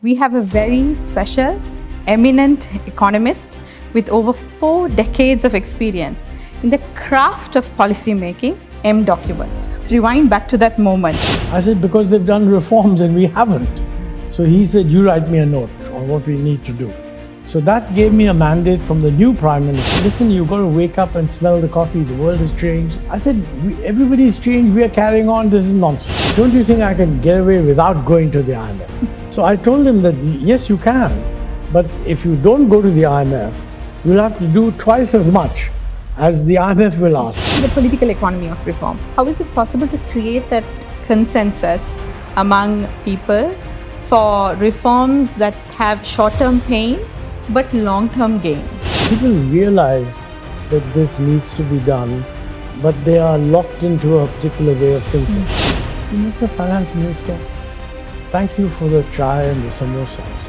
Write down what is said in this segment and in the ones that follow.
we have a very special, eminent economist with over 4 decades of experience in the craft of policy making, M. Document. Let's rewind back to that moment. I said, because they've done reforms and we haven't. So he said, you write me a note on what we need to do. So that gave me a mandate from the new Prime Minister. Listen, you've got to wake up and smell the coffee. The world has changed. I said, everybody's changed. We are carrying on. This is nonsense. Don't you think I can get away without going to the IMF? So I told him that, yes, you can. But if you don't go to the IMF, you'll have to do twice as much as the IMF will ask. The political economy of reform. How is it possible to create that consensus among people for reforms that have short-term pain but long-term gain? People realize that this needs to be done, but they are locked into a particular way of thinking. Mr. Finance Minister, thank you for the chai and the samosas.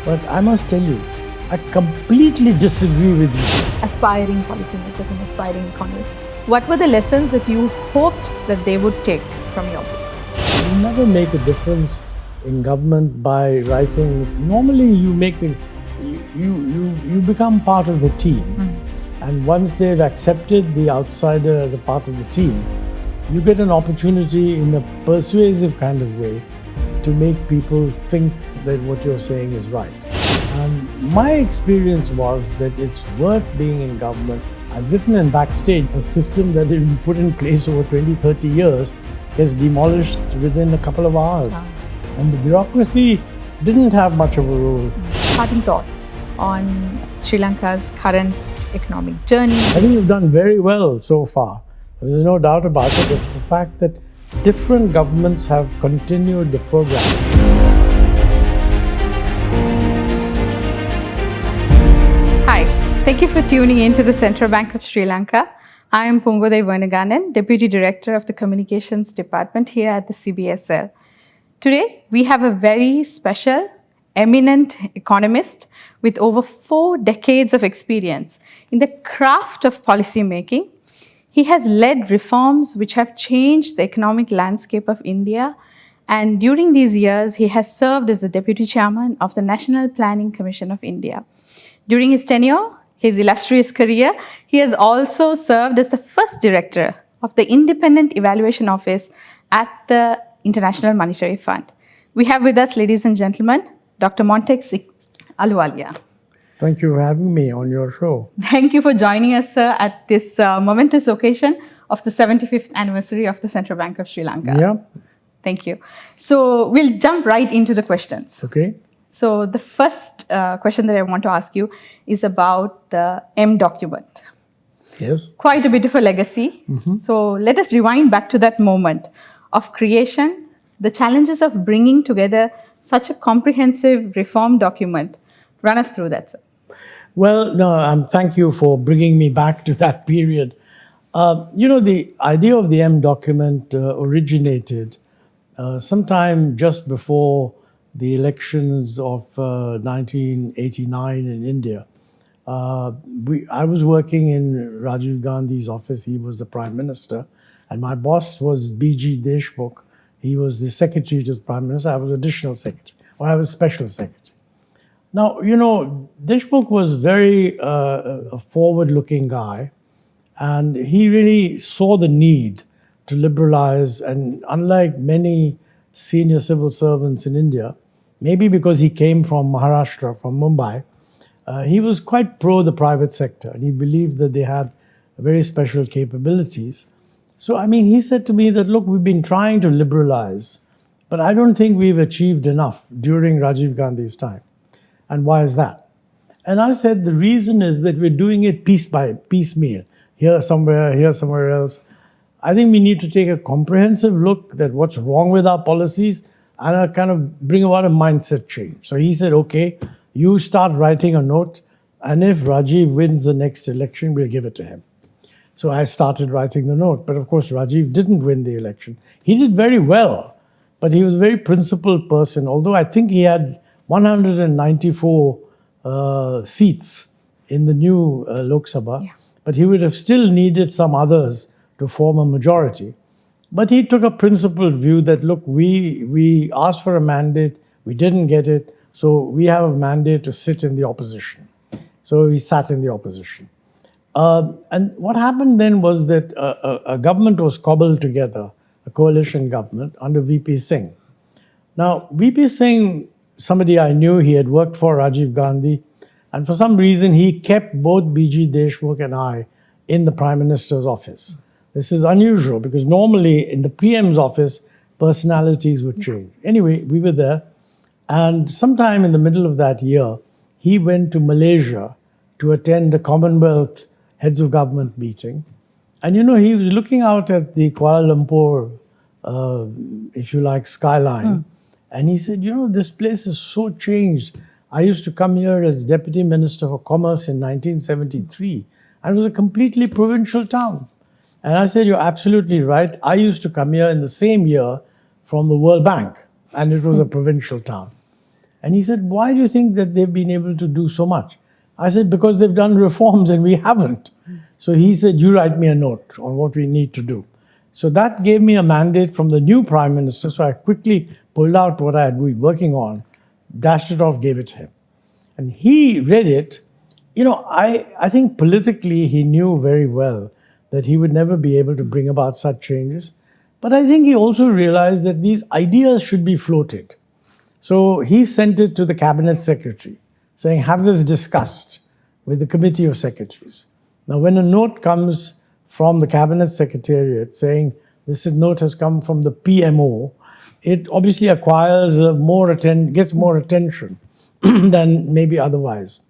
But I must tell you, I completely disagree with you. Aspiring policymakers and aspiring economists, what were the lessons that you hoped that they would take from your book? You never make a difference in government by writing. Normally you make it, you become part of the team. And once they've accepted the outsider as a part of the team, you get an opportunity in a persuasive kind of way to make people think that what you're saying is right. My experience was that it's worth being in government. I've written in Backstage, a system that had been put in place over 20, 30 years gets demolished within a couple of hours. And the bureaucracy didn't have much of a role. Parting thoughts on Sri Lanka's current economic journey? I think you've done very well so far. There's no doubt about it. The fact that different governments have continued the program. Hi, thank you for tuning in to the Central Bank of Sri Lanka. I am Pungoday Vernaganan, Deputy Director of the Communications Department here at the CBSL. Today, we have a very special, eminent economist with over 4 decades of experience in the craft of policy making. He has led reforms which have changed the economic landscape of India, and during these years, he has served as the Deputy Chairman of the National Planning Commission of India. During his tenure, his illustrious career, he has also served as the first director of the Independent Evaluation Office at the International Monetary Fund. We have with us, ladies and gentlemen, Dr. Montek Singh Ahluwalia. Thank you for having me on your show. Thank you for joining us, sir, at this momentous occasion of the 75th anniversary of the Central Bank of Sri Lanka. Yeah. Thank you. So we'll jump right into the questions. Okay. So the first question that I want to ask you is about the M document. Yes. Quite a bit of a legacy. So let us rewind back to that moment of creation, the challenges of bringing together such a comprehensive reform document. Run us through that, sir. Well, no, thank you for bringing me back to that period. The idea of the M document originated sometime just before the elections of 1989 in India. I was working in Rajiv Gandhi's office. He was the Prime Minister. And my boss was B.G. Deshmukh. He was the Secretary to the Prime Minister. I was Additional Secretary, or I was Special Secretary. Now, Deshmukh was very a forward-looking guy, and he really saw the need to liberalize. And unlike many senior civil servants in India, maybe because he came from Maharashtra, from Mumbai, he was quite pro the private sector, and he believed that they had very special capabilities. So, he said to me that, look, we've been trying to liberalize, but I don't think we've achieved enough during Rajiv Gandhi's time. And why is that? And I said, the reason is that we're doing it piecemeal, here somewhere else. I think we need to take a comprehensive look at what's wrong with our policies and kind of bring about a mindset change. So he said, okay, you start writing a note, and if Rajiv wins the next election, we'll give it to him. So I started writing the note. But of course, Rajiv didn't win the election. He did very well, but he was a very principled person, although I think he had 194 seats in the new Lok Sabha, but he would have still needed some others to form a majority. But he took a principled view that, look, we asked for a mandate, we didn't get it, So we have a mandate to sit in the opposition. So he sat in the opposition. And what happened then was that a government was cobbled together, a coalition government under VP Singh. Now, VP Singh, somebody I knew, he had worked for Rajiv Gandhi, and for some reason he kept both BG Deshmukh and I in the Prime Minister's office. This is unusual because normally in the PM's office, personalities would change. Anyway, we were there, and sometime in the middle of that year, he went to Malaysia to attend a Commonwealth Heads of Government meeting. And he was looking out at the Kuala Lumpur, if you like, skyline. And he said, this place is so changed. I used to come here as Deputy Minister for Commerce in 1973, and it was a completely provincial town. And I said, you're absolutely right. I used to come here in the same year from the World Bank, and it was a provincial town. And he said, why do you think that they've been able to do so much? I said, because they've done reforms and we haven't. So he said, you write me a note on what we need to do. So that gave me a mandate from the new Prime Minister. So I quickly pulled out what I had been working on, dashed it off, gave it to him. And he read it. I think politically he knew very well that he would never be able to bring about such changes. But I think he also realized that these ideas should be floated. So he sent it to the Cabinet Secretary, saying, have this discussed with the Committee of Secretaries. Now, when a note comes from the Cabinet Secretariat saying this note has come from the PMO, it obviously acquires gets more attention than maybe otherwise.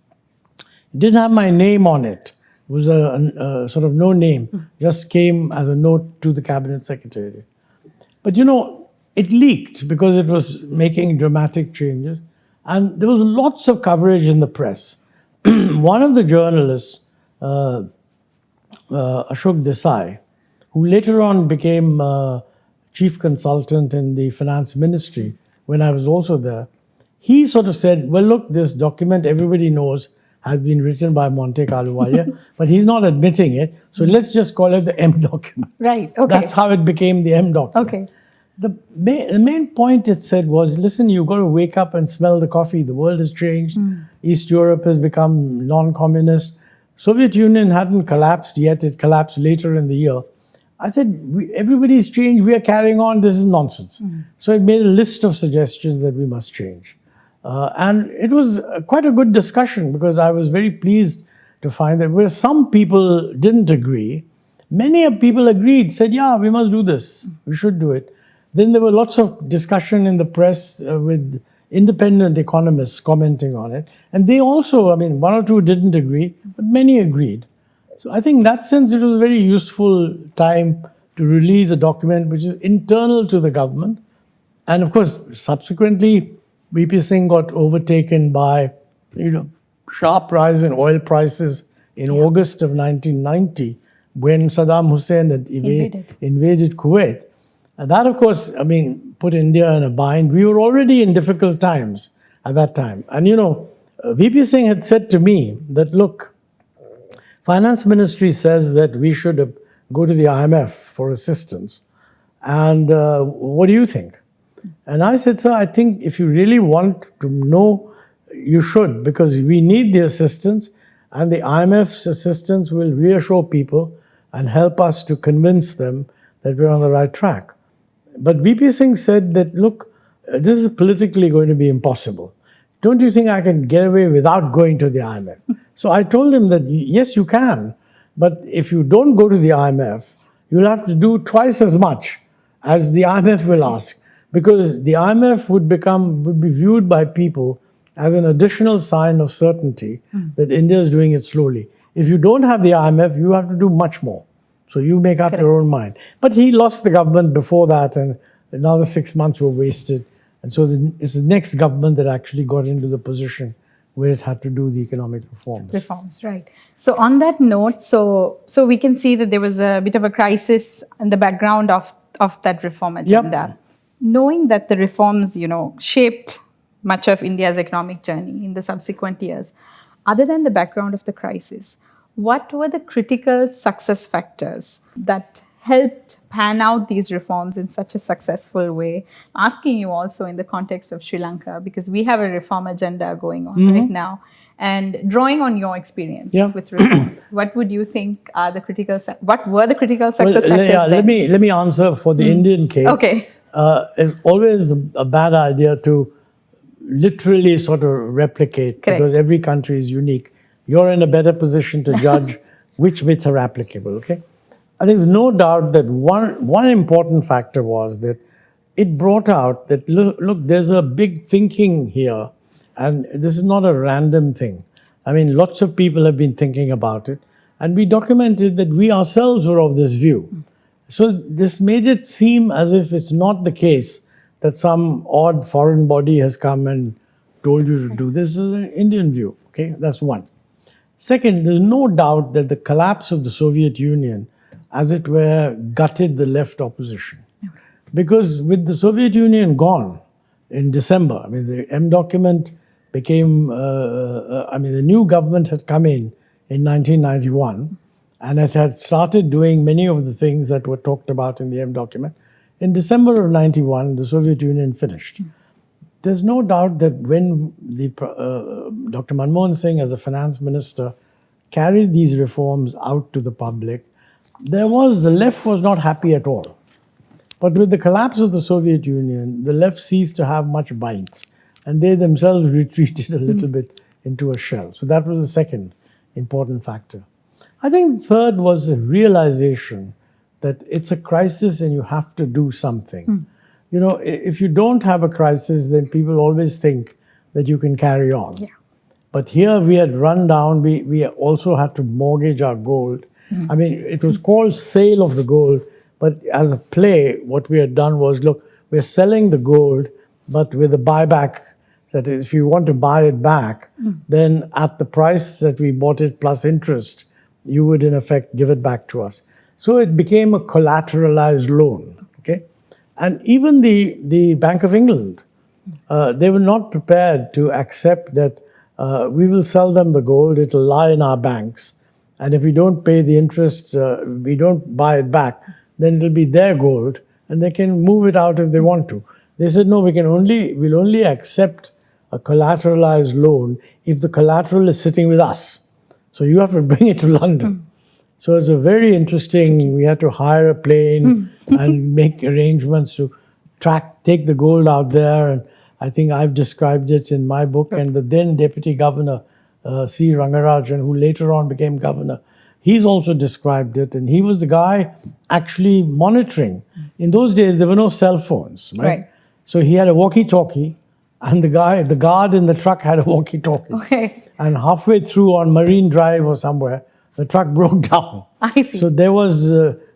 It didn't have my name on it. It was a sort of no name, just came as a note to the Cabinet Secretariat. But it leaked because it was making dramatic changes. And there was lots of coverage in the press. One of the journalists, Ashok Desai, who later on became chief consultant in the finance ministry when I was also there, he sort of said, well, look, this document everybody knows has been written by Montek Ahluwalia, but he's not admitting it. So let's just call it the M document. Right, okay. That's how it became the M document. Okay. The main point it said was, listen, you've got to wake up and smell the coffee. The world has changed. East Europe has become non-communist. Soviet Union hadn't collapsed yet. It collapsed later in the year. I said, everybody's changed. We are carrying on. This is nonsense. So it made a list of suggestions that we must change. And it was quite a good discussion because I was very pleased to find that where some people didn't agree, many people agreed, said, yeah, we must do this. We should do it. Then there were lots of discussion in the press with independent economists commenting on it. And they also, one or two didn't agree, but many agreed. So I think in that sense, it was a very useful time to release a document which is internal to the government. And of course, subsequently, VP Singh got overtaken by, sharp rise in oil prices in August of 1990 when Saddam Hussein had invaded Kuwait. And that, of course, put India in a bind. We were already in difficult times at that time. And, VP Singh had said to me that, look, Finance Ministry says that we should go to the IMF for assistance. And what do you think? And I said, sir, I think if you really want to know, you should, because we need the assistance. And the IMF's assistance will reassure people and help us to convince them that we're on the right track. But VP Singh said that, look, this is politically going to be impossible. Don't you think I can get away without going to the IMF? So I told him that, yes, you can. But if you don't go to the IMF, you'll have to do twice as much as the IMF will ask. Because the IMF would be viewed by people as an additional sign of certainty that India is doing it slowly. If you don't have the IMF, you have to do much more. So you make up your own mind. But he lost the government before that, and another 6 months were wasted. And so it's the next government that actually got into the position where it had to do the economic reforms. Reforms, right. So on that note, so we can see that there was a bit of a crisis in the background of that reform agenda. Yep. Knowing that the reforms, shaped much of India's economic journey in the subsequent years, other than the background of the crisis, what were the critical success factors that helped pan out these reforms in such a successful way? Asking you also in the context of Sri Lanka, because we have a reform agenda going on right now, and drawing on your experience with reforms, what would you think are the what were the critical success factors then? Let me answer for the Indian case. Okay. It's always a bad idea to literally sort of replicate, because every country is unique. You're in a better position to judge which bits are applicable, okay? I think there's no doubt that one important factor was that it brought out that, look, there's a big thinking here, and this is not a random thing. I mean, lots of people have been thinking about it, and we documented that we ourselves were of this view. So this made it seem as if it's not the case that some odd foreign body has come and told you to do this. This is an Indian view, okay? That's one. Second, there's no doubt that the collapse of the Soviet Union, as it were, gutted the left opposition. Okay. Because with the Soviet Union gone in December, I mean, the M document became, the new government had come in 1991, and it had started doing many of the things that were talked about in the M document. In December of 91, the Soviet Union finished. There's no doubt that when Dr. Manmohan Singh, as a finance minister, carried these reforms out to the public, the left was not happy at all. But with the collapse of the Soviet Union, the left ceased to have much bite, and they themselves retreated a little bit into a shell. So that was the second important factor. I think the third was a realization that it's a crisis and you have to do something. You know, if you don't have a crisis, then people always think that you can carry on. Yeah. But here we had run down, we also had to mortgage our gold. I mean, it was called sale of the gold, but as a play, what we had done was, look, we're selling the gold, but with a buyback, that is, if you want to buy it back, then at the price that we bought it plus interest, you would in effect give it back to us. So it became a collateralized loan, okay? And even the Bank of England, they were not prepared to accept that we will sell them the gold, it'll lie in our banks, and if we don't pay the interest, we don't buy it back, then it'll be their gold, and they can move it out if they want to. They said, no, we'll only accept a collateralized loan if the collateral is sitting with us. So you have to bring it to London. So it's a very interesting, we had to hire a plane and make arrangements to take the gold out there. And I think I've described it in my book. And the then Deputy Governor, C. Rangarajan, who later on became governor, he's also described it. And he was the guy actually monitoring. In those days, there were no cell phones, right? So he had a walkie-talkie, and the guard in the truck had a walkie-talkie. Okay. And halfway through on Marine Drive or somewhere, the truck broke down. I see. So there was,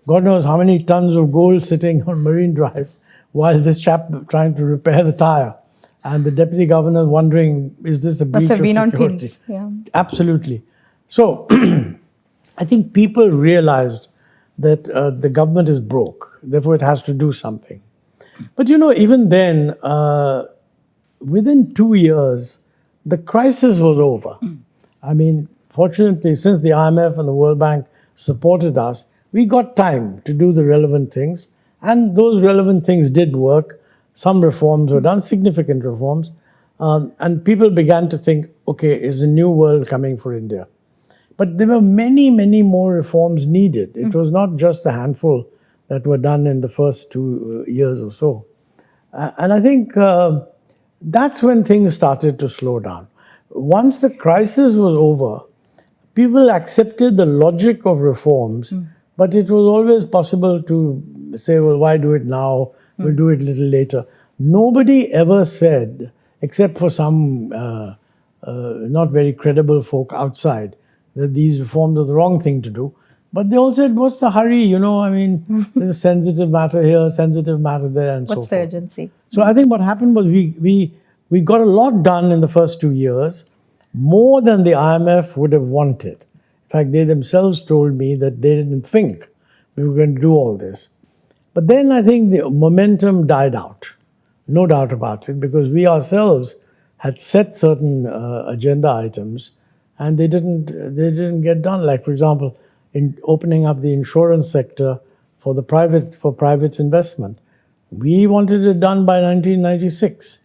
God knows how many tons of gold sitting on Marine Drive while this chap trying to repair the tire. And the deputy governor wondering, is this a breach of security? On pins. Yeah. Absolutely. So I think people realized that the government is broke. Therefore, it has to do something. But you know, even then, within 2 years, the crisis was over. I mean, fortunately, since the IMF and the World Bank supported us, we got time to do the relevant things. And those relevant things did work. Some reforms were done, significant reforms. And people began to think, okay, is a new world coming for India? But there were many, many more reforms needed. It was not just the handful that were done in the first 2 years or so. And I think that's when things started to slow down. Once the crisis was over, people accepted the logic of reforms, but it was always possible to say, well, why do it now? We'll do it a little later. Nobody ever said, except for some not very credible folk outside, that these reforms are the wrong thing to do. But they all said, what's the hurry? You know, I mean, there's a sensitive matter here, sensitive matter there, and so forth. What's the urgency? So I think what happened was we got a lot done in the first 2 years, more than the IMF would have wanted. In fact, they themselves told me that they didn't think we were going to do all this. But then I think the momentum died out, no doubt about it, because we ourselves had set certain agenda items, and they didn't get done. Like, for example, in opening up the insurance sector for private investment. We wanted it done by 1996.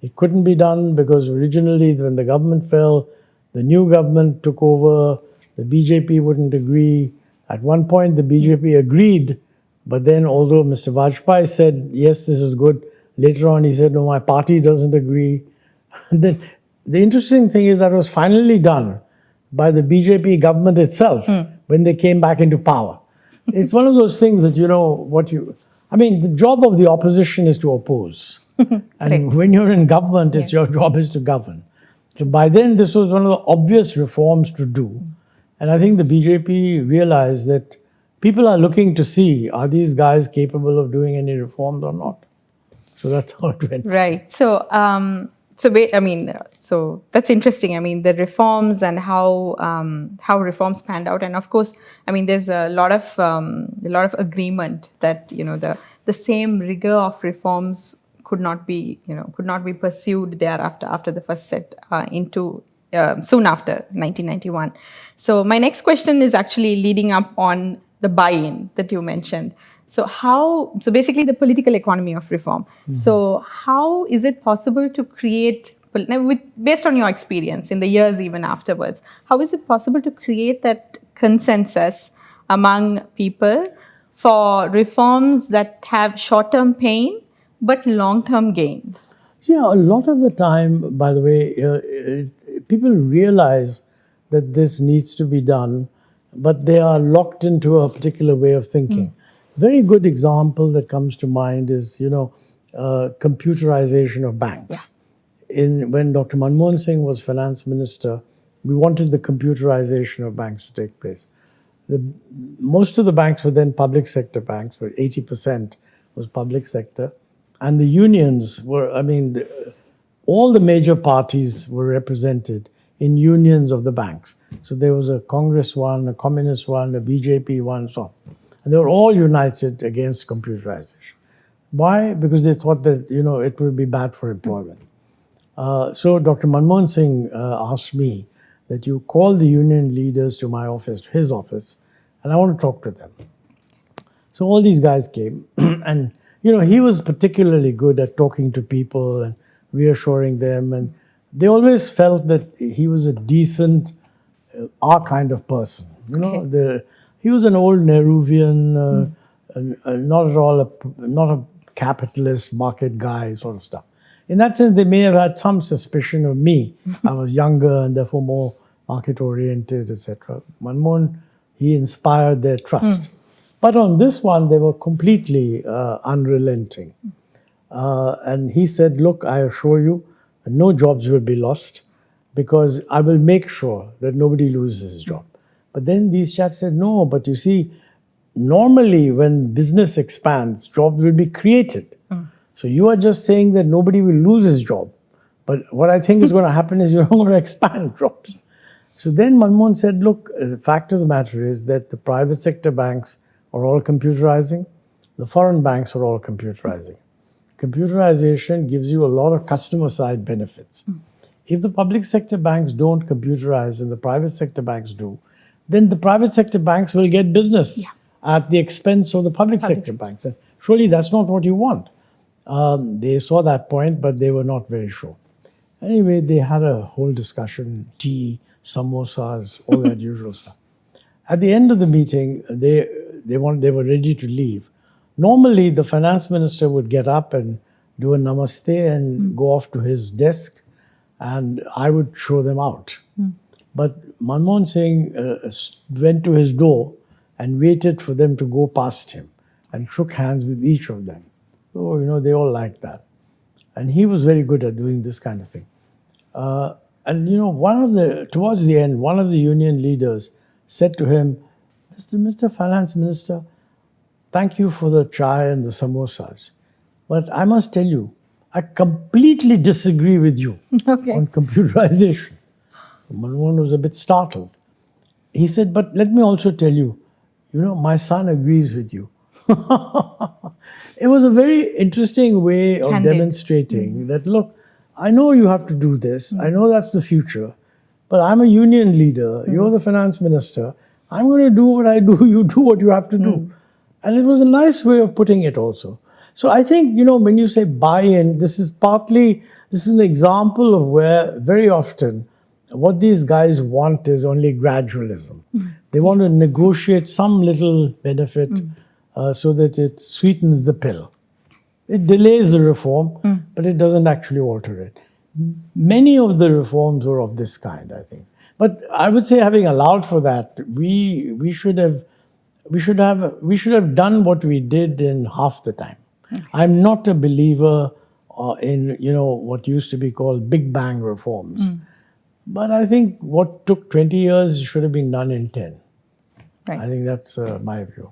It couldn't be done because originally, when the government fell, the new government took over. The BJP wouldn't agree. At one point, the BJP agreed, but then, although Mr. Vajpayee said, yes, this is good, later on he said, no, my party doesn't agree. Then the interesting thing is that it was finally done by the BJP government itself when they came back into power. It's one of those things that, the job of the opposition is to oppose. And Right. when you're in government, your job is to govern. So by then, this was one of the obvious reforms to do. And I think the BJP realized that people are looking to see, are these guys capable of doing any reforms or not? So that's how it went. Right. So that's interesting. I mean, the reforms and how reforms panned out, and of course, I mean, there's a lot of agreement that the same rigor of reforms could not be pursued thereafter after the first set into soon after 1991. So my next question is actually leading up on the buy-in that you mentioned. So basically the political economy of reform. So how is it possible to create, based on your experience in the years even afterwards, how is it possible to create that consensus among people for reforms that have short-term pain but long-term gain? Yeah, a lot of the time, by the way, people realize that this needs to be done, but they are locked into a particular way of thinking. Very good example that comes to mind is, computerization of banks. When Dr. Manmohan Singh was finance minister, we wanted the computerization of banks to take place. Most of the banks were then public sector banks, where 80% was public sector. And the unions were, all the major parties were represented in unions of the banks. So there was a Congress one, a Communist one, a BJP one, so on. And they were all united against computerization. Why? Because they thought that, it would be bad for employment. So Dr. Manmohan Singh asked me that you call the union leaders to my office, to his office, and I want to talk to them. So all these guys came, and he was particularly good at talking to people and reassuring them, and they always felt that he was a decent, our kind of person. He was an old Nehruvian, not at all not a capitalist market guy sort of stuff. In that sense, they may have had some suspicion of me. I was younger and therefore more market-oriented, etc. Manmohan, he inspired their trust. But on this one, they were completely unrelenting. And he said, look, I assure you, no jobs will be lost because I will make sure that nobody loses his job. But then these chaps said, no, but you see, normally when business expands, jobs will be created. So you are just saying that nobody will lose his job. But what I think is going to happen is you're not going to expand jobs. So then Manmohan said, look, the fact of the matter is that the private sector banks are all computerizing. The foreign banks are all computerizing. Computerization gives you a lot of customer side benefits. If the public sector banks don't computerize and the private sector banks do, then the private sector banks will get business at the expense of the public sector banks. And surely that's not what you want. They saw that point, but they were not very sure. Anyway, they had a whole discussion, tea, samosas, all that usual stuff. At the end of the meeting, they were ready to leave. Normally, the finance minister would get up and do a namaste and go off to his desk, and I would show them out. But Manmohan Singh went to his door and waited for them to go past him and shook hands with each of them. So, they all liked that. And he was very good at doing this kind of thing. Towards the end, one of the union leaders said to him, Mr. Finance Minister, thank you for the chai and the samosas. But I must tell you, I completely disagree with you on computerization. Manmohan was a bit startled. He said, but let me also tell you, my son agrees with you. It was a very interesting way of demonstrating that, look, I know you have to do this. I know that's the future. But I'm a union leader. You're the finance minister. I'm going to do what I do. You do what you have to do. And it was a nice way of putting it also. So I think, when you say buy-in, this is an example of where very often what these guys want is only gradualism. They want to negotiate some little benefit so that it sweetens the pill. It delays the reform, but it doesn't actually alter it. Many of the reforms were of this kind, I think. But I would say, having allowed for that, we should have done what we did in half the time. Okay. I'm not a believer in what used to be called Big Bang reforms, but I think what took 20 years should have been done in 10. Right. I think that's my view.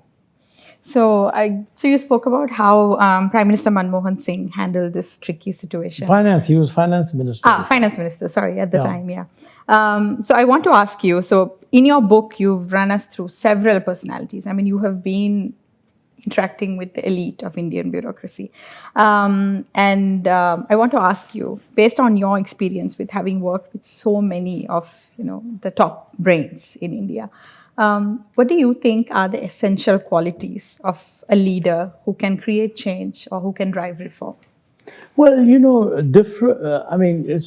So you spoke about how Prime Minister Manmohan Singh handled this tricky situation. He was finance minister. Finance minister, sorry, at the time, yeah. So I want to ask you, so in your book, you've run us through several personalities. I mean, you have been interacting with the elite of Indian bureaucracy. And I want to ask you, based on your experience with having worked with so many of, the top brains in India, what do you think are the essential qualities of a leader who can create change or who can drive reform? Well, it's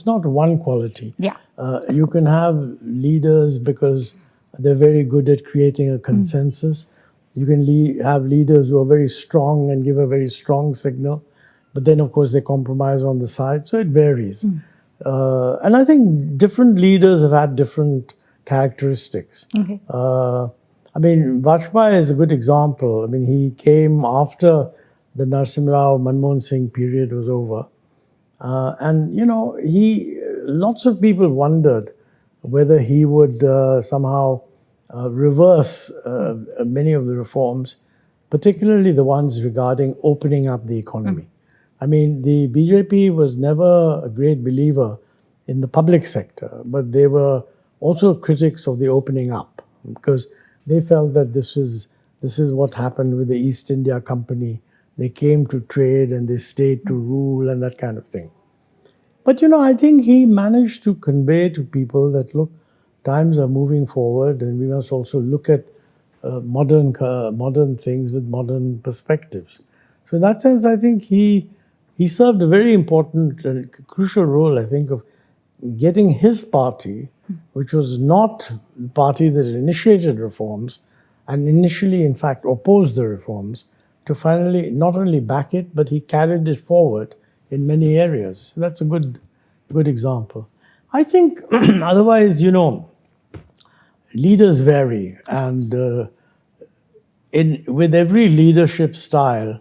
not one quality. Yeah. You can have leaders because they're very good at creating a consensus. You can have leaders who are very strong and give a very strong signal, but then, of course, they compromise on the side. So it varies. And I think different leaders have had different characteristics. Okay. Vajpayee is a good example. He came after the Narasimha Rao Manmohan Singh period was over. Lots of people wondered whether he would somehow reverse many of the reforms, particularly the ones regarding opening up the economy. The BJP was never a great believer in the public sector, but they were also critics of the opening up, because they felt that this is what happened with the East India Company. They came to trade and they stayed to rule and that kind of thing. But I think he managed to convey to people that, look, times are moving forward and we must also look at modern things with modern perspectives. So in that sense, I think he served a very important and crucial role, I think, of getting his party, which was not the party that initiated reforms and initially, in fact, opposed the reforms, to finally not only back it, but he carried it forward in many areas. So that's a good example. I think otherwise, leaders vary, and with every leadership style,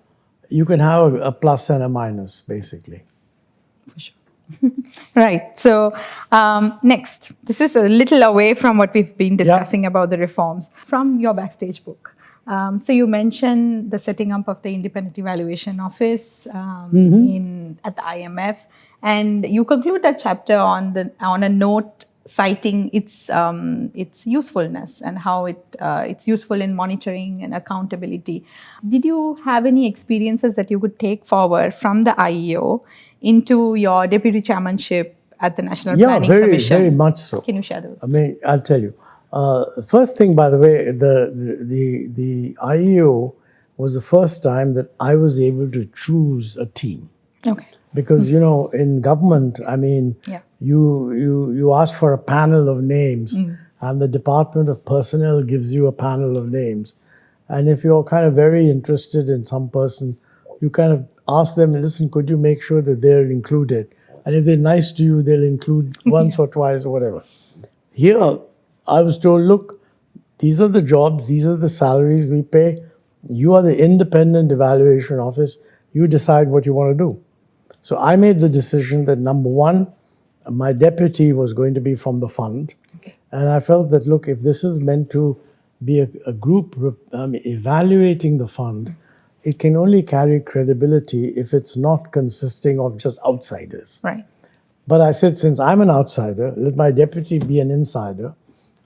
you can have a plus and a minus, basically. For sure. Right. So next, this is a little away from what we've been discussing about the reforms. From your Backstage book, so you mentioned the setting up of the Independent Evaluation Office at the IMF, and you conclude that chapter on a note citing its usefulness and how it's useful in monitoring and accountability. Did you have any experiences that you could take forward from the IEO into your deputy chairmanship at the National Planning Commission? Yeah, very much so. Can you share those? I'll tell you. First thing, by the way, the IEO was the first time that I was able to choose a team. Okay. Because, in government, you ask for a panel of names, and the Department of Personnel gives you a panel of names. And if you're kind of very interested in some person, you kind of ask them, listen, could you make sure that they're included? And if they're nice to you, they'll include once or twice or whatever. Here, I was told, look, these are the jobs, these are the salaries we pay. You are the Independent Evaluation Office. You decide what you want to do. So I made the decision that, number one, my deputy was going to be from the fund. Okay. And I felt that, look, if this is meant to be a group evaluating the fund, it can only carry credibility if it's not consisting of just outsiders. Right. But I said, since I'm an outsider, let my deputy be an insider.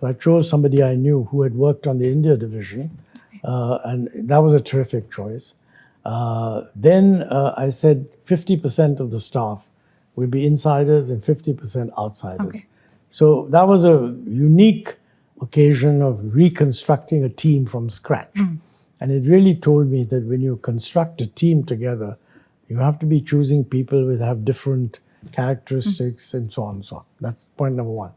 So I chose somebody I knew who had worked on the India division, and that was a terrific choice. Then I said 50% of the staff will be insiders and 50% outsiders. Okay. So that was a unique occasion of reconstructing a team from scratch. And it really told me that when you construct a team together, you have to be choosing people with have different characteristics and so on and so on. That's point number one.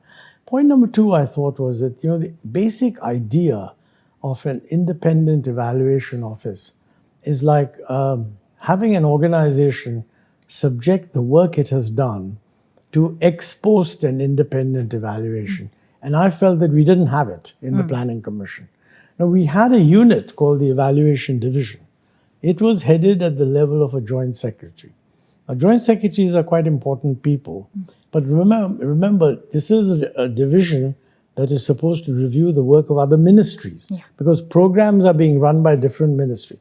Point number two, I thought, was that the basic idea of an independent evaluation office is like having an organization subject the work it has done to ex post and independent evaluation. And I felt that we didn't have it in the Planning Commission. Now, we had a unit called the Evaluation Division. It was headed at the level of a joint secretary. Now, joint secretaries are quite important people, but remember this is a division that is supposed to review the work of other ministries because programs are being run by different ministries.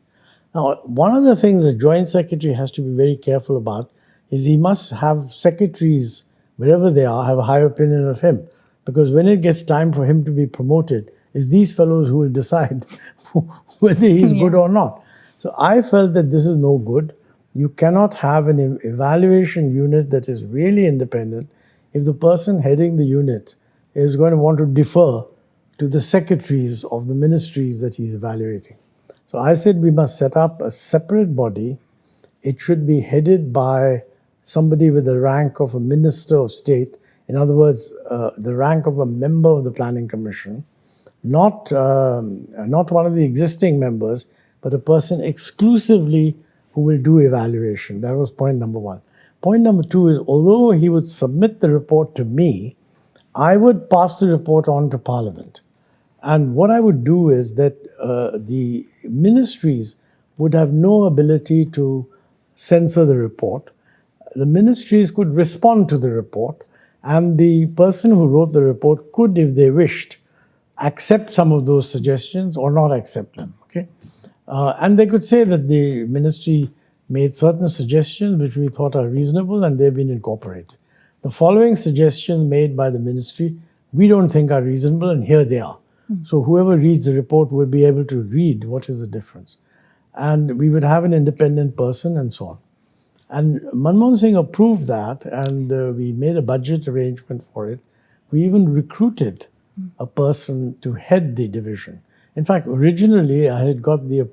Now, one of the things a joint secretary has to be very careful about is he must have secretaries, wherever they are, have a high opinion of him. Because when it gets time for him to be promoted, it's these fellows who will decide whether he's good or not. So I felt that this is no good. You cannot have an evaluation unit that is really independent if the person heading the unit is going to want to defer to the secretaries of the ministries that he's evaluating. So I said we must set up a separate body. It should be headed by somebody with the rank of a minister of state. In other words, the rank of a member of the Planning Commission, not one of the existing members, but a person exclusively who will do evaluation. That was point number one. Point number two is, although he would submit the report to me, I would pass the report on to Parliament. And what I would do is that the ministries would have no ability to censor the report. The ministries could respond to the report, and the person who wrote the report could, if they wished, accept some of those suggestions or not accept them. Okay, and they could say that the ministry made certain suggestions which we thought are reasonable and they've been incorporated. The following suggestions made by the ministry we don't think are reasonable, and here they are. So whoever reads the report will be able to read what is the difference. And we would have an independent person and so on. And Manmohan Singh approved that, and we made a budget arrangement for it. We even recruited a person to head the division. In fact, originally I had got the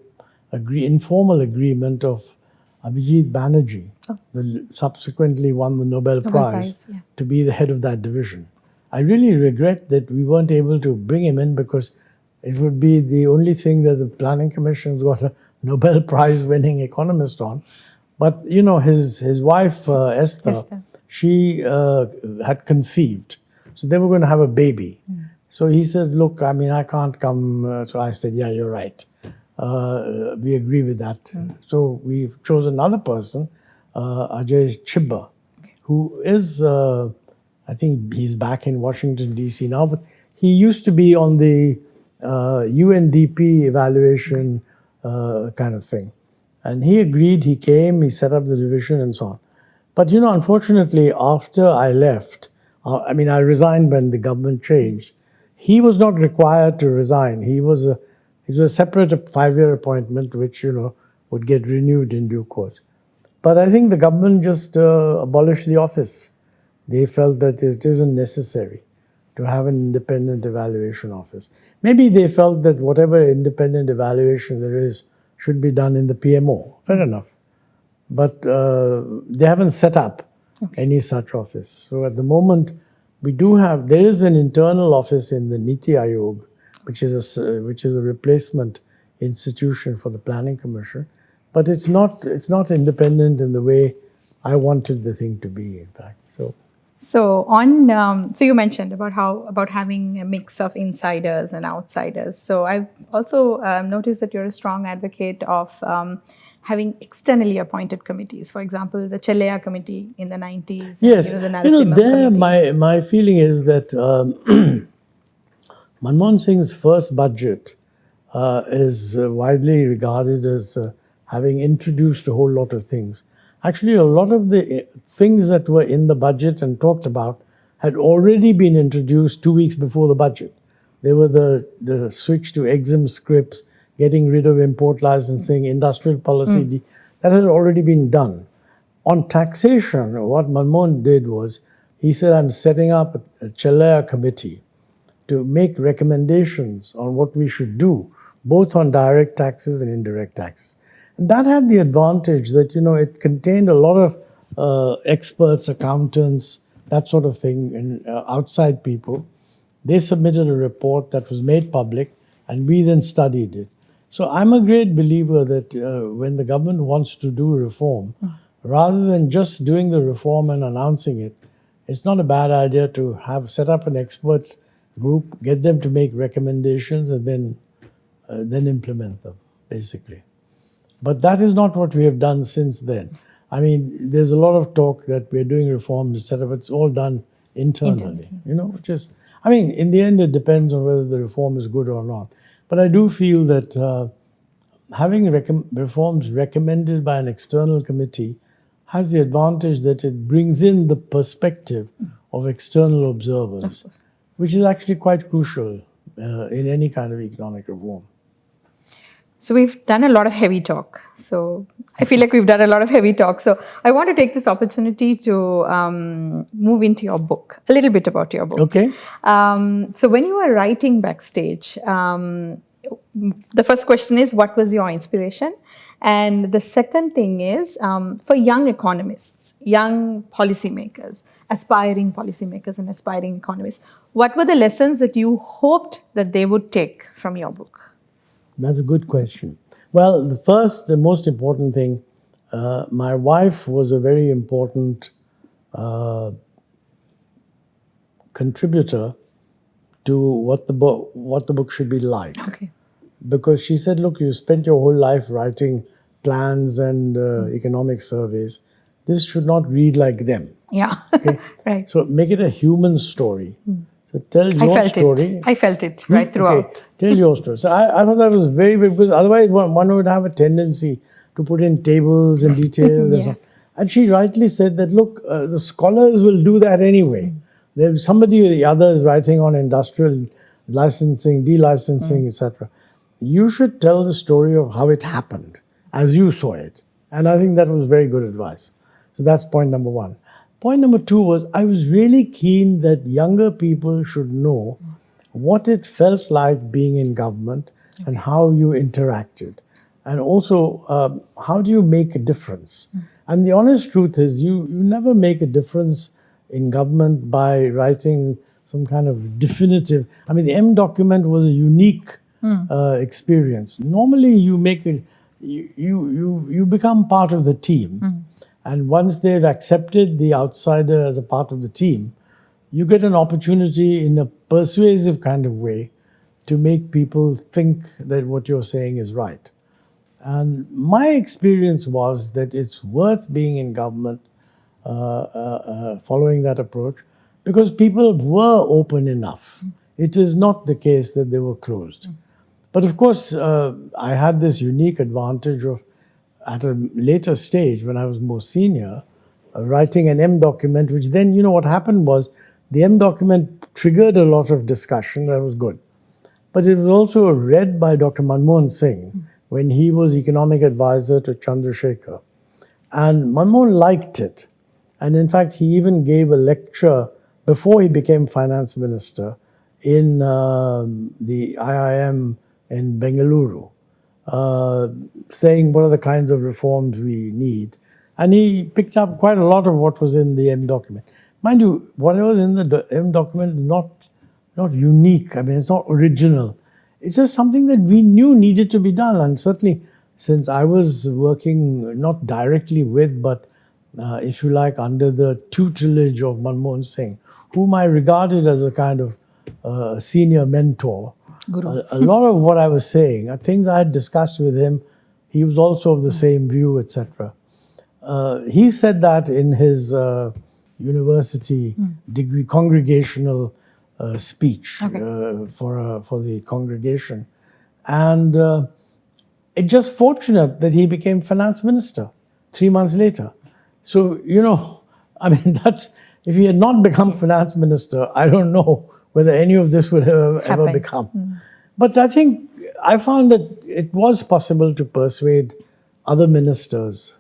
informal agreement of Abhijit Banerjee, who subsequently won the Nobel Prize, to be the head of that division. I really regret that we weren't able to bring him in because it would be the only thing that the Planning Commission has got a Nobel Prize winning economist on. But, his wife, Esther, she had conceived. So they were going to have a baby. So he said, look, I can't come. So I said, yeah, you're right. We agree with that. So we chose another person, Ajay Chibba, who is, I think he's back in Washington, D.C. now, but he used to be on the UNDP evaluation kind of thing. And he agreed, he came, he set up the division and so on. But, unfortunately, after I left, I resigned when the government changed. He was not required to resign. He was a separate 5-year appointment, which, would get renewed in due course. But I think the government just abolished the office. They felt that it isn't necessary to have an independent evaluation office. Maybe they felt that whatever independent evaluation there is should be done in the PMO. Fair enough. But they haven't set up any such office. So at the moment, there is an internal office in the Niti Aayog, which is a replacement institution for the Planning Commission. But it's not independent in the way I wanted the thing to be, in fact. So you mentioned about having a mix of insiders and outsiders. So I've also noticed that you're a strong advocate of having externally appointed committees. For example, the Chellaiah committee in the 90s. Yes, the Narasimham there my feeling is that Manmohan Singh's first budget is widely regarded as having introduced a whole lot of things. Actually, a lot of the things that were in the budget and talked about had already been introduced 2 weeks before the budget. They were the switch to EXIM scripts, getting rid of import licensing, industrial policy, that had already been done. On taxation, what Manmohan did was, he said, I'm setting up a Chellaiah committee to make recommendations on what we should do, both on direct taxes and indirect taxes. And that had the advantage that, it contained a lot of experts, accountants, that sort of thing, and outside people. They submitted a report that was made public, and we then studied it. So I'm a great believer that when the government wants to do reform, rather than just doing the reform and announcing it, it's not a bad idea to have set up an expert group, get them to make recommendations, and then implement them, basically. But that is not what we have done since then. I mean, there's a lot of talk that we're doing reforms, etc., but it's all done internally, which is, I mean, in the end, it depends on whether the reform is good or not. But I do feel that having reforms recommended by an external committee has the advantage that it brings in the perspective of external observers, which is actually quite crucial in any kind of economic reform. So we've done a lot of heavy talk. So I feel like we've done a lot of heavy talk. So I want to take this opportunity to move into your book, a little bit about your book. Okay. So when you were writing Backstage, the first question is, what was your inspiration? And the second thing is, for young economists, young policymakers, aspiring policymakers and aspiring economists, what were the lessons that you hoped that they would take from your book? That's a good question. Well, the most important thing, my wife was a very important contributor to what the book should be like. Okay. Because she said, look, you spent your whole life writing plans and economic surveys. This should not read like them. Yeah. Okay? Right. So make it a human story. So tell your story. I felt it right throughout. Okay. Tell your story. So I thought that was very, very good. Otherwise, one would have a tendency to put in tables and details. Yeah. And she rightly said that, look, the scholars will do that anyway. There's somebody or the other is writing on industrial licensing, delicensing, etc. You should tell the story of how it happened as you saw it. And I think that was very good advice. So that's point number one. Point number two was, I was really keen that younger people should know what it felt like being in government and how you interacted. And also, how do you make a difference? And the honest truth is, you never make a difference in government by writing some kind of definitive. I mean, the M document was a unique experience. Normally, you make it, you become part of the team. And once they've accepted the outsider as a part of the team, you get an opportunity in a persuasive kind of way to make people think that what you're saying is right. And my experience was that it's worth being in government following that approach, because people were open enough. It is not the case that they were closed. But of course, I had this unique advantage of, at a later stage, when I was more senior, writing an M document, which then, what happened was, the M document triggered a lot of discussion. That was good. But it was also read by Dr. Montek Singh when he was economic advisor to Chandrasekhar. And Montek liked it. And in fact, he even gave a lecture before he became finance minister in the IIM in Bengaluru, saying what are the kinds of reforms we need. And he picked up quite a lot of what was in the M document. Mind you, whatever was in the M document is not unique. I mean, it's not original. It's just something that we knew needed to be done. And certainly, since I was working not directly with, but if you like, under the tutelage of Montek Singh, whom I regarded as a kind of senior mentor, a lot of what I was saying are things I had discussed with him. He was also of the same view, etc. He said that in his university degree congregational speech for the congregation. And it's just fortunate that he became finance minister 3 months later. So, I mean, if he had not become finance minister, I don't know whether any of this would have ever become. But I think I found that it was possible to persuade other ministers,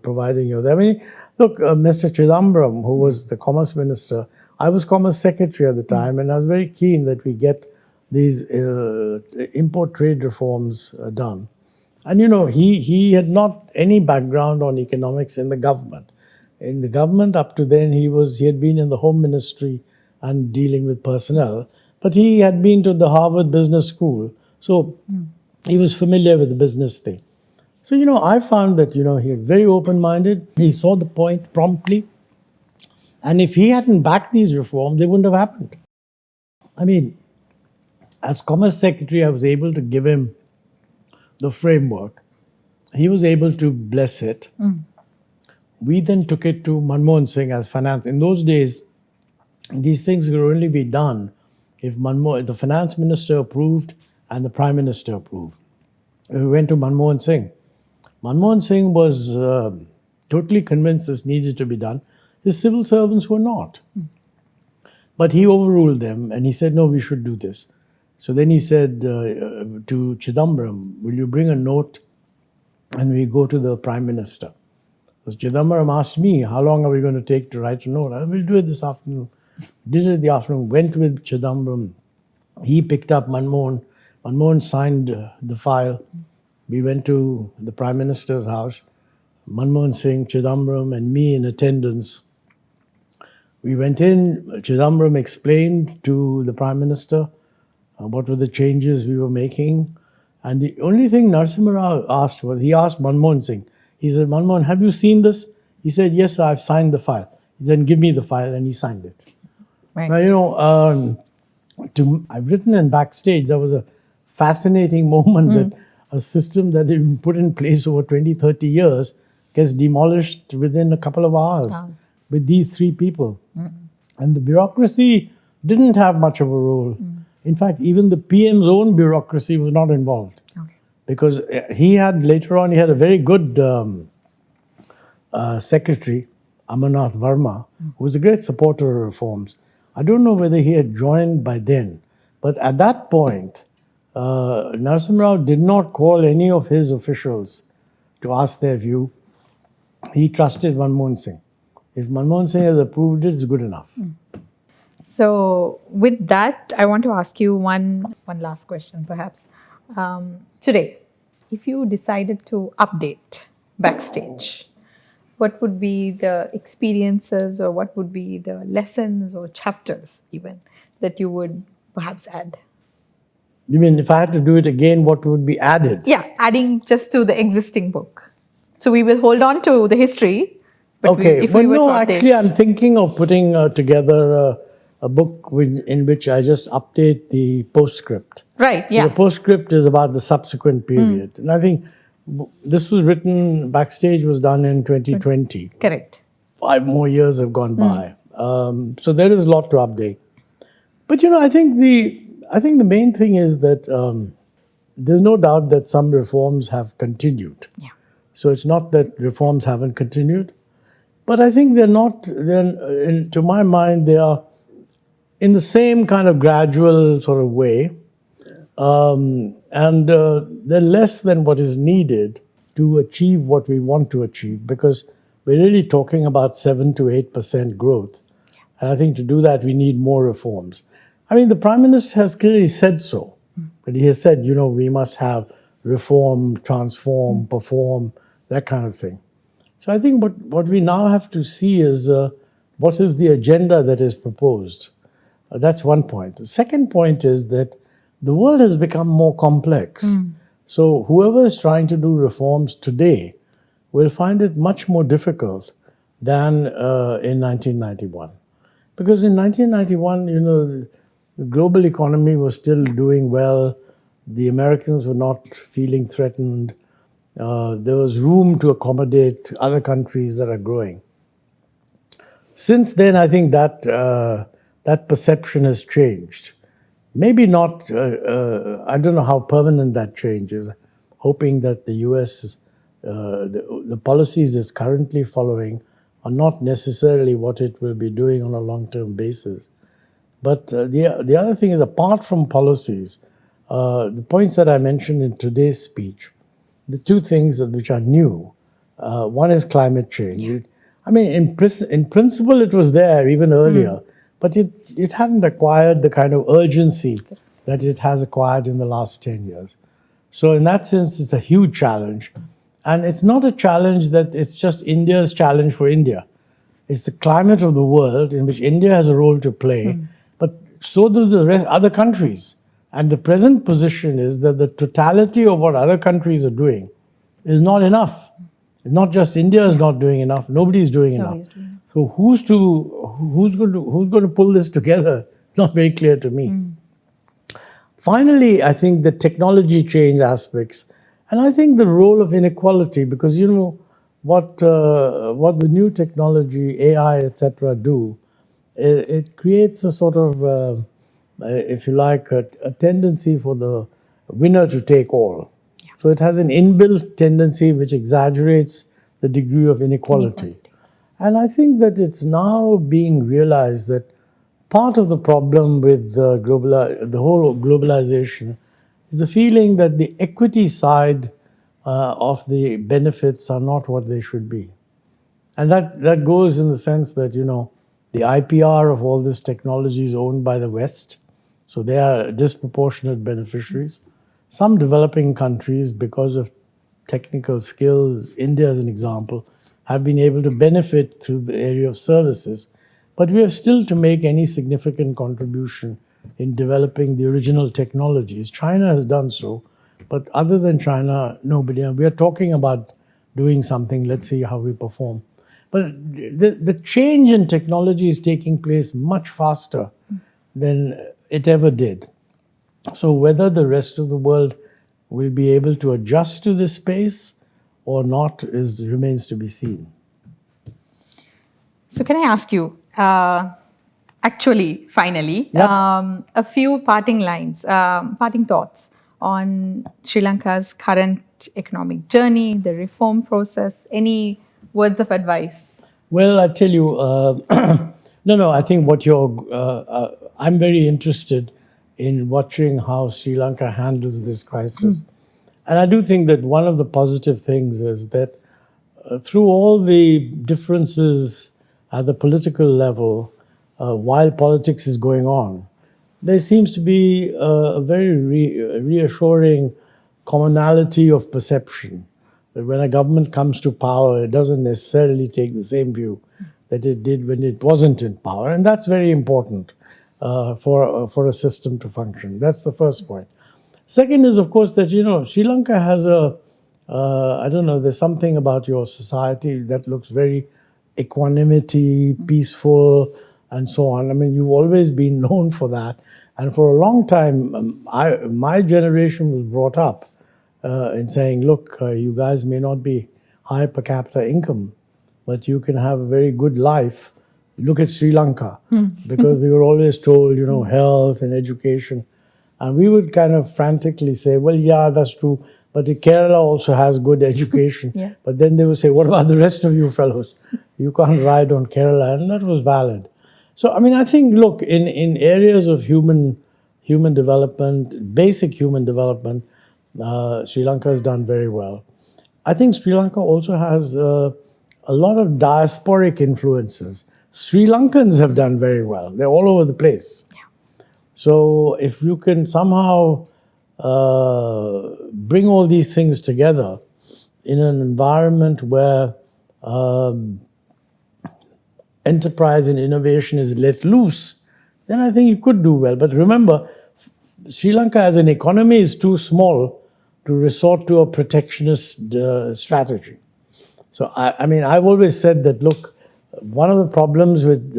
providing you're there. I mean, look, Mr. Chidambaram, who was the commerce minister, I was commerce secretary at the time, and I was very keen that we get these import trade reforms done. And he had not any background on economics in the government. In the government up to then, he had been in the Home Ministry and dealing with personnel, but he had been to the Harvard Business School, so he was familiar with the business thing. So I found that he was very open-minded. He saw the point promptly, and if he hadn't backed these reforms, they wouldn't have happened. I mean, as Commerce Secretary, I was able to give him the framework. He was able to bless it. We then took it to Manmohan Singh as finance. In those days, these things could only be done if the finance minister approved and the prime minister approved. We went to Manmohan Singh. Manmohan Singh was totally convinced this needed to be done. His civil servants were not. But he overruled them and he said, no, we should do this. So then he said to Chidambaram, will you bring a note and we go to the prime minister? Because Chidambaram asked me, how long are we going to take to write a note? I will do it this afternoon. Did it in the afternoon, went with Chidambaram. He picked up Manmohan. Manmohan signed the file. We went to the prime minister's house. Manmohan Singh, Chidambaram, and me in attendance. We went in. Chidambaram explained to the prime minister what were the changes we were making. And the only thing Narasimha Rao asked was, he asked Manmohan Singh, he said, Manmohan, have you seen this? He said, yes, I've signed the file. He said, give me the file, and he signed it. Right. Now, I've written in Backstage, there was a fascinating moment that a system that had been put in place over 20, 30 years gets demolished within a couple of hours with these three people. And the bureaucracy didn't have much of a role. In fact, even the PM's own bureaucracy was not involved. Because he had a very good secretary, Amarnath Verma, who was a great supporter of reforms. I don't know whether he had joined by then, but at that point, Narasimha Rao did not call any of his officials to ask their view. He trusted Manmohan Singh. If Manmohan Singh has approved it, it's good enough. So with that, I want to ask you one last question, perhaps. Today, if you decided to update Backstage, what would be the experiences or what would be the lessons or chapters even that you would perhaps add? You mean if I had to do it again, what would be added? Yeah, adding just to the existing book. So we will hold on to the history. But actually, I'm thinking of putting together a book in which I just update the postscript. Right, yeah. The postscript is about the subsequent period. And I think this was written, Backstage was done in 2020. Correct. 5 more years have gone by. So there is a lot to update. But I think the main thing is that there's no doubt that some reforms have continued. Yeah. So it's not that reforms haven't continued. But I think to my mind, they are in the same kind of gradual sort of way. And they're less than what is needed to achieve what we want to achieve, because we're really talking about 7 to 8% growth. And I think to do that, we need more reforms. I mean, the Prime Minister has clearly said so. But he has said, we must have reform, transform, perform, that kind of thing. So I think what we now have to see is what is the agenda that is proposed. That's one point. The second point is that the world has become more complex. So whoever is trying to do reforms today will find it much more difficult than in 1991. Because in 1991, the global economy was still doing well. The Americans were not feeling threatened. There was room to accommodate other countries that are growing. Since then, I think that perception has changed. Maybe not, I don't know how permanent that change is. Hoping that the US, the policies it's currently following are not necessarily what it will be doing on a long-term basis. But the other thing is, apart from policies, the points that I mentioned in today's speech, the two things which are new, one is climate change. I mean, in principle, it was there even earlier, but it hadn't acquired the kind of urgency that it has acquired in the last 10 years. So in that sense, it's a huge challenge. And it's not a challenge that it's just India's challenge for India. It's the climate of the world in which India has a role to play, but so do the rest, other countries. And the present position is that the totality of what other countries are doing is not enough. Not just India is not doing enough, nobody is doing enough. So who's going to pull this together? It's not very clear to me. Finally, I think the technology change aspects, and I think the role of inequality, because what the new technology, AI, etc., do, it creates a sort of, if you like, a tendency for the winner to take all. So it has an inbuilt tendency which exaggerates the degree of inequality. And I think that it's now being realized that part of the problem with the whole globalization is the feeling that the equity side of the benefits are not what they should be. And that goes in the sense that, the IPR of all this technology is owned by the West. So they are disproportionate beneficiaries. Some developing countries, because of technical skills, India as an example, have been able to benefit through the area of services. But we have still to make any significant contribution in developing the original technologies. China has done so, but other than China, nobody. And we are talking about doing something. Let's see how we perform. But the change in technology is taking place much faster than it ever did. So whether the rest of the world will be able to adjust to this pace or not remains to be seen. So can I ask you, finally, Yep. a few parting lines, parting thoughts on Sri Lanka's current economic journey, the reform process, any words of advice? Well, I tell you, I think I'm very interested in watching how Sri Lanka handles this crisis. And I do think that one of the positive things is that through all the differences at the political level, while politics is going on, there seems to be a very reassuring commonality of perception. That when a government comes to power, it doesn't necessarily take the same view that it did when it wasn't in power. And that's very important for a system to function. That's the first point. Second is, of course, that, Sri Lanka has there's something about your society that looks very equanimity, peaceful, and so on. I mean, you've always been known for that. And for a long time, my generation was brought up in saying, look, you guys may not be high per capita income, but you can have a very good life. Look at Sri Lanka, because we were always told, health and education. And we would kind of frantically say, well, yeah, that's true, but Kerala also has good education. Yeah. But then they would say, what about the rest of you fellows? You can't ride on Kerala. And that was valid. So, I mean, I think, look, in areas of human development, basic human development, Sri Lanka has done very well. I think Sri Lanka also has a lot of diasporic influences. Sri Lankans have done very well. They're all over the place. Yeah. So if you can somehow bring all these things together in an environment where enterprise and innovation is let loose, then I think you could do well. But remember, Sri Lanka as an economy is too small to resort to a protectionist strategy. So, I've always said that, look, one of the problems with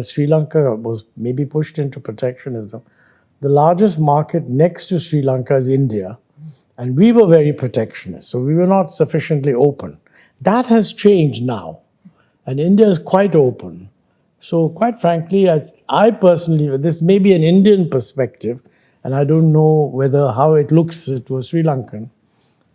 Sri Lanka was maybe pushed into protectionism. The largest market next to Sri Lanka is India, and we were very protectionist, so we were not sufficiently open. That has changed now, and India is quite open. So quite frankly, I personally, this may be an Indian perspective, and I don't know how it looks to a Sri Lankan,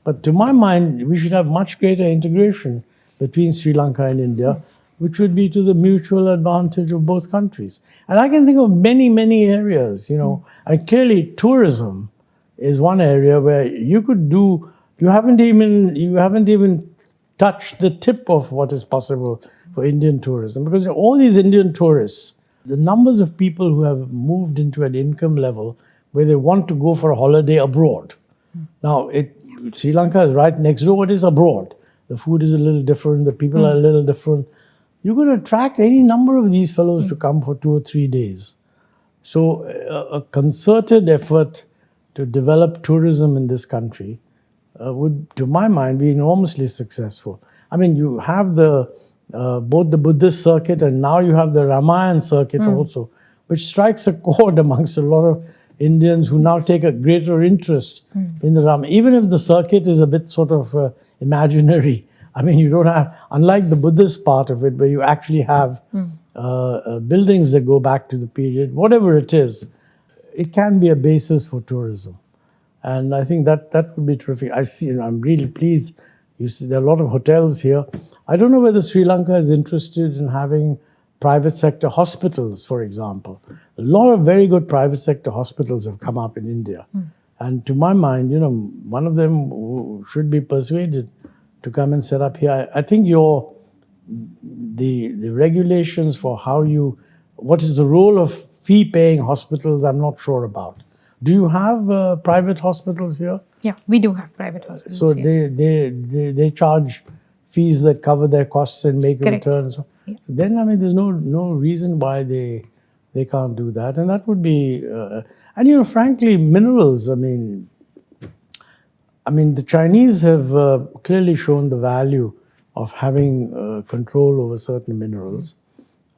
but to my mind, we should have much greater integration between Sri Lanka and India, which would be to the mutual advantage of both countries. And I can think of many, many areas, and clearly tourism is one area where you haven't even touched the tip of what is possible for Indian tourism. Because all these Indian tourists, the numbers of people who have moved into an income level where they want to go for a holiday abroad. Now, Sri Lanka is right next door. What is abroad? The food is a little different. The people are a little different. You're going to attract any number of these fellows to come for 2 or 3 days. So a concerted effort to develop tourism in this country would, to my mind, be enormously successful. I mean, you have both the Buddhist circuit and now you have the Ramayana circuit also, which strikes a chord amongst a lot of Indians who now take a greater interest in the Ramayana. Even if the circuit is a bit sort of imaginary, I mean, you don't have, unlike the Buddhist part of it, where you actually have buildings that go back to the period, whatever it is, it can be a basis for tourism. And I think that would be terrific. I'm really pleased. You see, there are a lot of hotels here. I don't know whether Sri Lanka is interested in having private sector hospitals, for example. A lot of very good private sector hospitals have come up in India. And to my mind, one of them should be persuaded to come and set up here. I think the regulations for what is the role of fee-paying hospitals, I'm not sure about. Do you have private hospitals here? Yeah, we do have private hospitals so here. they charge fees that cover their costs and make a Correct. return. So then, I mean, there's no reason why they can't do that. And that would be, and frankly, minerals, I mean, the Chinese have clearly shown the value of having control over certain minerals.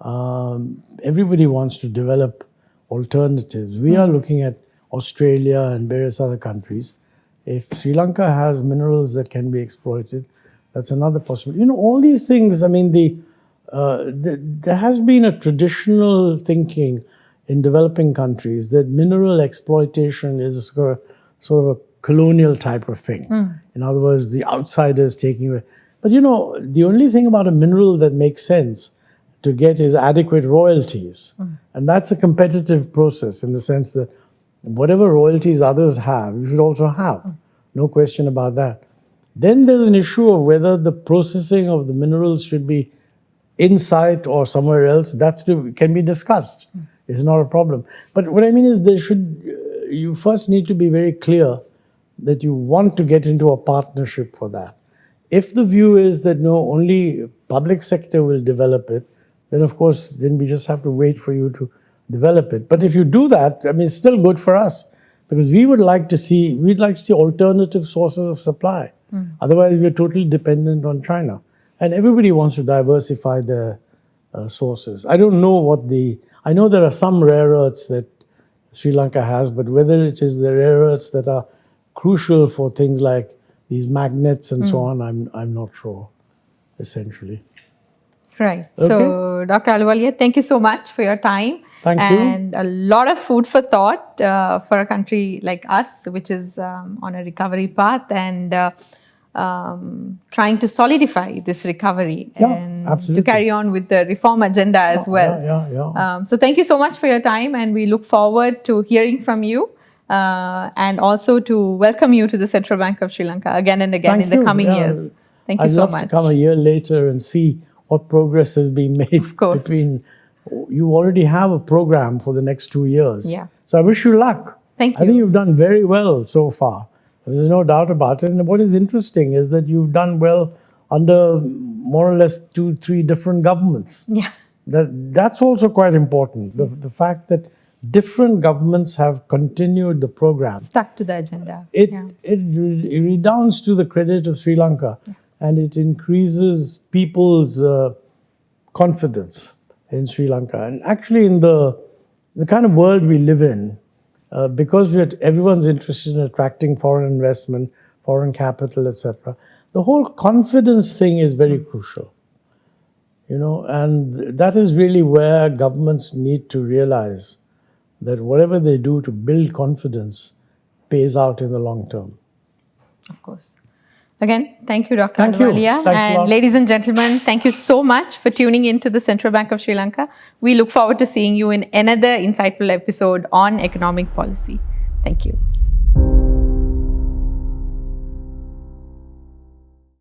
Everybody wants to develop alternatives. We are looking at Australia and various other countries. If Sri Lanka has minerals that can be exploited, that's another possibility. All these things, I mean, there has been a traditional thinking in developing countries that mineral exploitation is sort of a colonial type of thing. In other words, the outsiders taking away. But the only thing about a mineral that makes sense to get is adequate royalties. And that's a competitive process in the sense that whatever royalties others have, you should also have. No question about that. Then there's an issue of whether the processing of the minerals should be in site or somewhere else. Can be discussed. It's not a problem. But what I mean is you first need to be very clear that you want to get into a partnership for that. If the view is that no, only public sector will develop it, then of course, then we just have to wait for you to develop it. But if you do that, I mean, it's still good for us because we'd like to see alternative sources of supply. Otherwise, we're totally dependent on China. And everybody wants to diversify their sources. I don't know I know there are some rare earths that Sri Lanka has, but whether it is the rare earths that are crucial for things like these magnets and so on, I'm not sure, essentially. Right. Okay. So, Dr. Ahluwalia, thank you so much for your time. Thank you. And a lot of food for thought for a country like us, which is on a recovery path and trying to solidify this recovery and absolutely. to carry on with the reform agenda as well. Yeah. So thank you so much for your time, and we look forward to hearing from you and also to welcome you to the Central Bank of Sri Lanka again and again in the coming years. Thank you so much. I'd love to come a year later and see what progress has been made. Of course. You already have a program for the next 2 years. Yeah. So I wish you luck. Thank you. I think you've done very well so far. There's no doubt about it. And what is interesting is that you've done well under more or less 2-3 different governments. Yeah. That's also quite important. The fact that different governments have continued the program. Stuck to the agenda. It redounds to the credit of Sri Lanka, and it increases people's confidence in Sri Lanka. And actually in the kind of world we live in, because everyone's interested in attracting foreign investment, foreign capital, etc., the whole confidence thing is very crucial. And that is really where governments need to realize that whatever they do to build confidence pays out in the long term. Of course. Again, thank you, Dr. Thank you. Ahluwalia. Thanks a And lot. ladies and gentlemen, thank you so much for tuning in to the Central Bank of Sri Lanka. We look forward to seeing you in another insightful episode on economic policy. Thank you.